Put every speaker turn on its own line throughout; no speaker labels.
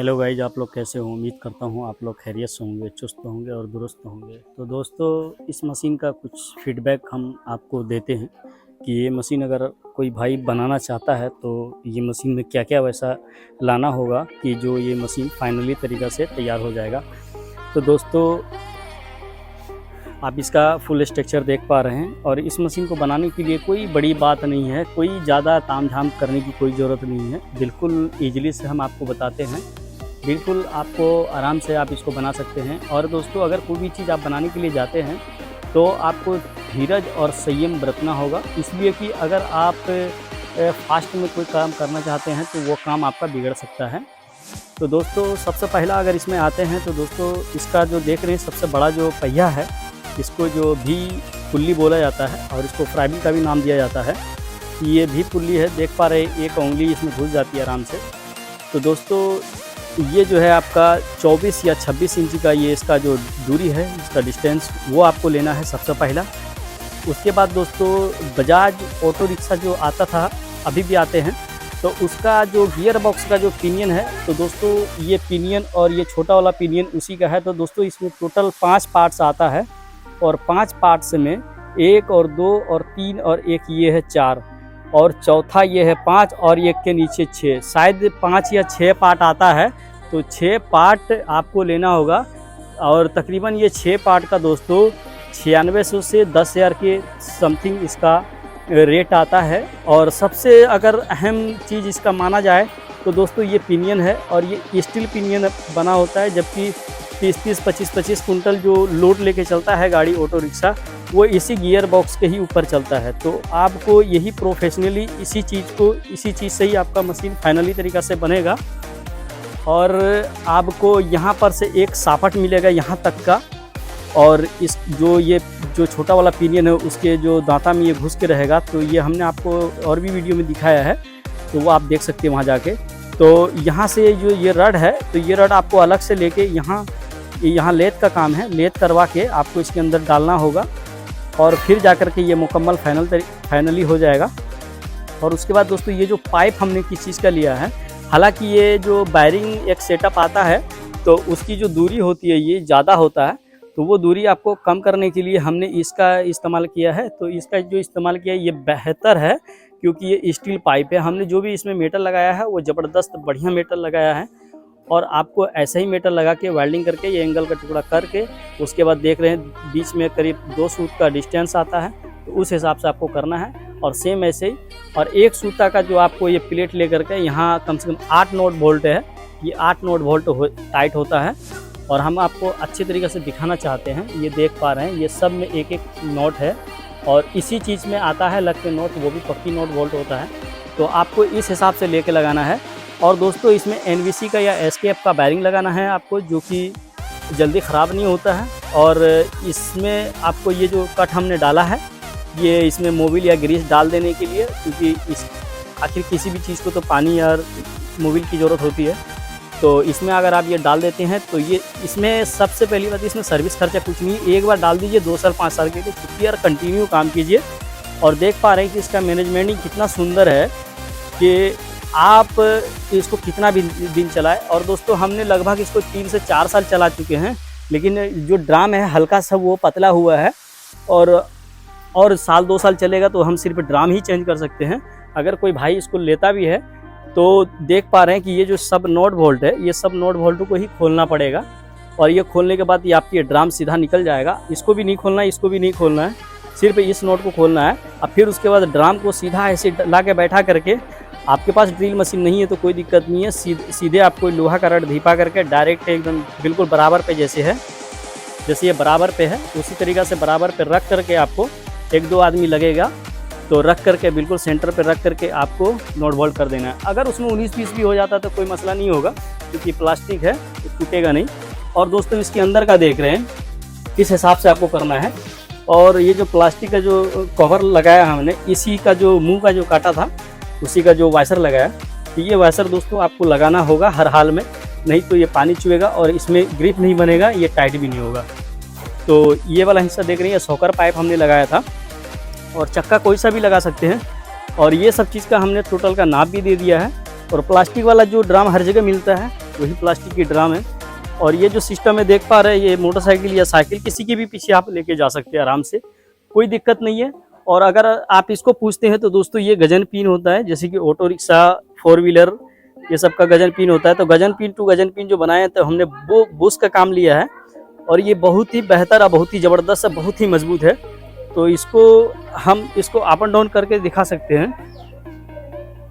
Hello guys, आप लोग कैसे हो। उम्मीद करता हूँ आप लोग खैरियत से होंगे, चुस्त होंगे और दुरुस्त होंगे। तो दोस्तों, इस मशीन का कुछ फीडबैक हम आपको देते हैं कि ये मशीन अगर कोई भाई बनाना चाहता है तो ये मशीन में क्या क्या वैसा लाना होगा कि जो ये मशीन फाइनली तरीक़ा से तैयार हो जाएगा। तो दोस्तों, आप इसका फुल स्ट्रक्चर देख पा रहे हैं और इस मशीन को बनाने के लिए कोई बड़ी बात नहीं है, कोई ज़्यादा तामझाम करने की कोई ज़रूरत नहीं है। बिल्कुल ईजिली से हम आपको बताते हैं, बिल्कुल आपको आराम से आप इसको बना सकते हैं। और दोस्तों, अगर कोई भी चीज़ आप बनाने के लिए जाते हैं तो आपको धीरज और संयम बरतना होगा, इसलिए कि अगर आप फास्ट में कोई काम करना चाहते हैं तो वो काम आपका बिगड़ सकता है। तो दोस्तों, सबसे पहला अगर इसमें आते हैं तो दोस्तों, इसका जो देख रहे हैं सबसे बड़ा जो पहिया है, इसको जो भी पुल्ली बोला जाता है और इसको फ्राइबिल का भी नाम दिया जाता है। ये भी पुल्ली है, देख पा रहे हैं, एक उंगली इसमें घुस जाती है आराम से। तो दोस्तों, ये जो है आपका 24 या 26 इंच का ये इसका जो दूरी है, इसका डिस्टेंस वो आपको लेना है सबसे पहला। उसके बाद दोस्तों, बजाज ऑटो रिक्शा जो आता था, अभी भी आते हैं, तो उसका जो गियर बॉक्स का जो पिनियन है, तो दोस्तों ये पिनियन और ये छोटा वाला पिनियन उसी का है। तो दोस्तों, इसमें टोटल 5 पार्ट्स आता है और 5 पार्ट्स में 1 और 2 और 3 और 1 ये है 4 और चौथा ये है 5 और एक के नीचे 6, शायद 5 या 6 पार्ट आता है। तो 6 पार्ट आपको लेना होगा और तकरीबन ये 6 पार्ट का दोस्तों 9600 से 10,000 के समथिंग इसका रेट आता है। और सबसे अगर अहम चीज़ इसका माना जाए तो दोस्तों, ये पिनियन है और ये स्टील पिनियन बना होता है, जबकि 30-30, 25-25 कुंटल जो लोड लेके चलता है गाड़ी ऑटो रिक्शा, वो इसी गियर बॉक्स के ही ऊपर चलता है। तो आपको यही प्रोफेशनली इसी चीज़ से ही आपका मशीन फाइनली तरीक़ा से बनेगा। और आपको यहाँ पर से एक सापट मिलेगा यहाँ तक का, और इस जो छोटा वाला पिनियन है उसके जो दांता में ये घुस के रहेगा। तो ये हमने आपको और भी वीडियो में दिखाया है, तो वो आप देख सकते हैं वहाँ जाके। तो यहाँ से जो ये रड है, तो ये रड आपको अलग से लेके यहाँ लेथ का काम है, लेथ करवा के आपको इसके अंदर डालना होगा और फिर जाकर के ये मुकम्मल फाइनली हो जाएगा। और उसके बाद दोस्तों, ये जो पाइप हमने किस चीज़ का लिया है, हालांकि ये जो वायरिंग एक सेटअप आता है तो उसकी जो दूरी होती है ये ज़्यादा होता है, तो वो दूरी आपको कम करने के लिए हमने इसका इस्तेमाल किया है। तो इसका जो इस्तेमाल किया है ये बेहतर है, क्योंकि ये स्टील पाइप है। हमने जो भी इसमें मेटल लगाया है वो ज़बरदस्त बढ़िया मेटल लगाया है, और आपको ऐसा ही मेटल लगा के वेल्डिंग करके ये एंगल का टुकड़ा करके, उसके बाद देख रहे हैं बीच में करीब 2 सूत का डिस्टेंस आता है, तो उस हिसाब से आपको करना है। और सेम ऐसे ही, और एक सूता का जो आपको ये प्लेट लेकर के यहाँ कम से कम 8 नोट बोल्ट है, ये 8 नोट बोल्ट टाइट होता है। और हम आपको अच्छे तरीके से दिखाना चाहते हैं, ये देख पा रहे हैं, ये सब में एक एक नोट है और इसी चीज़ में आता है लग के नोट, वो भी पक्की नोट बोल्ट होता है। तो आपको इस हिसाब से लेके लगाना है। और दोस्तों, इसमें एनवीसी का या एसकेएफ का बैरिंग लगाना है आपको, जो कि जल्दी ख़राब नहीं होता है। और इसमें आपको ये जो कट हमने डाला है, ये इसमें मोबिल या ग्रीस डाल देने के लिए, क्योंकि आखिर किसी भी चीज़ को तो पानी या मोबिल की ज़रूरत होती है। तो इसमें अगर आप ये डाल देते हैं तो ये इसमें सबसे पहली बात, इसमें सर्विस खर्चा कुछ नहीं, एक बार डाल दीजिए 2 साल 5 साल के लिए छुट्टी और कंटिन्यू काम कीजिए। और देख पा रहे हैं कि इसका मैनेजमेंट ही कितना सुंदर है कि आप इसको कितना भी दिन चलाए। और दोस्तों, हमने लगभग इसको 3 से 4 साल चला चुके हैं, लेकिन जो ड्राम है हल्का सा वो पतला हुआ है, और साल 2 साल चलेगा तो हम सिर्फ ड्राम ही चेंज कर सकते हैं। अगर कोई भाई इसको लेता भी है तो देख पा रहे हैं कि ये जो सब नोट बोल्ट है, ये सब नोट बोल्टों को ही खोलना पड़ेगा, और ये खोलने के बाद ये आपकी ड्राम सीधा निकल जाएगा। इसको भी नहीं खोलना है, इसको भी नहीं खोलना है, सिर्फ इस नोट को खोलना है। और फिर उसके बाद ड्राम को सीधा ऐसे ला के बैठा करके, आपके पास ड्रिल मशीन नहीं है तो कोई दिक्कत नहीं है, सीधे आपको लोहा का रड धीपा करके डायरेक्ट एकदम बिल्कुल बराबर पे जैसे ये बराबर पे है, उसी तरीक़ा से बराबर पे रख करके आपको 1-2 आदमी लगेगा, तो रख करके बिल्कुल सेंटर पे रख करके आपको नोट बोल्ट कर देना है। अगर उसमें 19-20 भी हो जाता तो कोई मसला नहीं होगा, क्योंकि प्लास्टिक है, टूटेगा नहीं। और दोस्तों, इसके अंदर का देख रहे हैं, किस हिसाब से आपको करना है। और ये जो प्लास्टिक का जो कवर लगाया हमने, इसी का जो मुँह का जो काटा था, उसी का जो वाइसर लगाया, तो ये वाइसर दोस्तों आपको लगाना होगा हर हाल में, नहीं तो ये पानी चुएगा और इसमें ग्रिप नहीं बनेगा, ये टाइट भी नहीं होगा। तो ये वाला हिस्सा देख रहे हैं, सॉकर पाइप हमने लगाया था, और चक्का कोई सा भी लगा सकते हैं। और ये सब चीज़ का हमने टोटल का नाप भी दे दिया है। और प्लास्टिक वाला जो ड्राम हर जगह मिलता है, वही प्लास्टिक की ड्रम है। और ये जो सिस्टम है देख पा रहे हैं, ये मोटरसाइकिल या साइकिल किसी के भी पीछे आप लेके जा सकते हैं आराम से, कोई दिक्कत नहीं है। और अगर आप इसको पूछते हैं तो दोस्तों ये गजन पिन होता है, जैसे कि ऑटो रिक्शा, 4 व्हीलर, ये सब का गजन पिन होता है। तो gudgeon pin to gudgeon pin जो बनाए हैं तो हमने वो बुश का काम लिया है, और ये बहुत ही बेहतर और बहुत ही ज़बरदस्त है, बहुत ही मजबूत है। तो हम इसको अप एंड डाउन करके दिखा सकते हैं।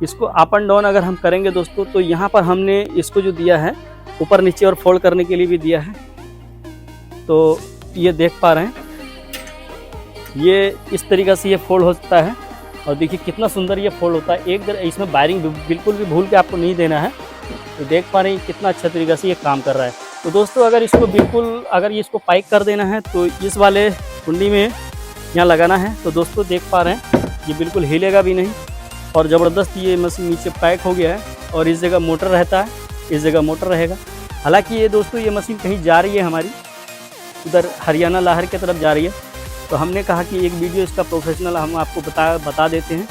इसको अप एंड डाउन अगर हम करेंगे दोस्तों, तो यहाँ पर हमने इसको जो दिया है ऊपर नीचे और फोल्ड करने के लिए भी दिया है। तो ये देख पा रहे हैं, ये इस तरीक़े से ये फोल्ड होता है, और देखिए कितना सुंदर ये फोल्ड होता है। एक इसमें वायरिंग बिल्कुल भी भूल के आपको नहीं देना है। तो देख पा रहे हैं कितना अच्छा तरीक़े से ये काम कर रहा है। तो दोस्तों अगर इसको पाइक कर देना है तो इस वाले कुंडी में यहाँ लगाना है। तो दोस्तों देख पा रहे हैं ये बिल्कुल हिलेगा भी नहीं, और ज़बरदस्त ये मशीन नीचे पैक हो गया है। और इस जगह मोटर रहता है, इस जगह मोटर रहेगा। हालांकि ये दोस्तों ये मशीन कहीं जा रही है हमारी, उधर हरियाणा लाहौर की तरफ जा रही है। तो हमने कहा कि एक वीडियो इसका प्रोफेशनल हम आपको बता देते हैं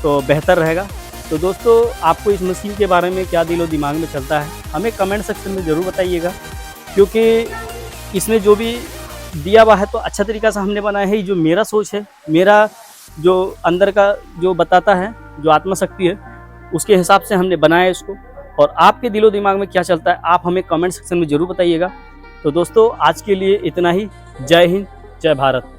तो बेहतर रहेगा। तो दोस्तों आपको इस मशीन के बारे में क्या दिलो दिमाग में चलता है, हमें कमेंट सेक्शन में ज़रूर बताइएगा, क्योंकि इसमें जो भी दिया हुआ है तो अच्छा तरीक़ा से हमने बनाया है। जो मेरा सोच है, मेरा जो अंदर का जो बताता है, जो आत्मशक्ति है, उसके हिसाब से हमने बनाया इसको। और आपके दिलो दिमाग में क्या चलता है आप हमें कमेंट सेक्शन में ज़रूर बताइएगा। तो दोस्तों आज के लिए इतना ही। जय हिंद, जय भारत।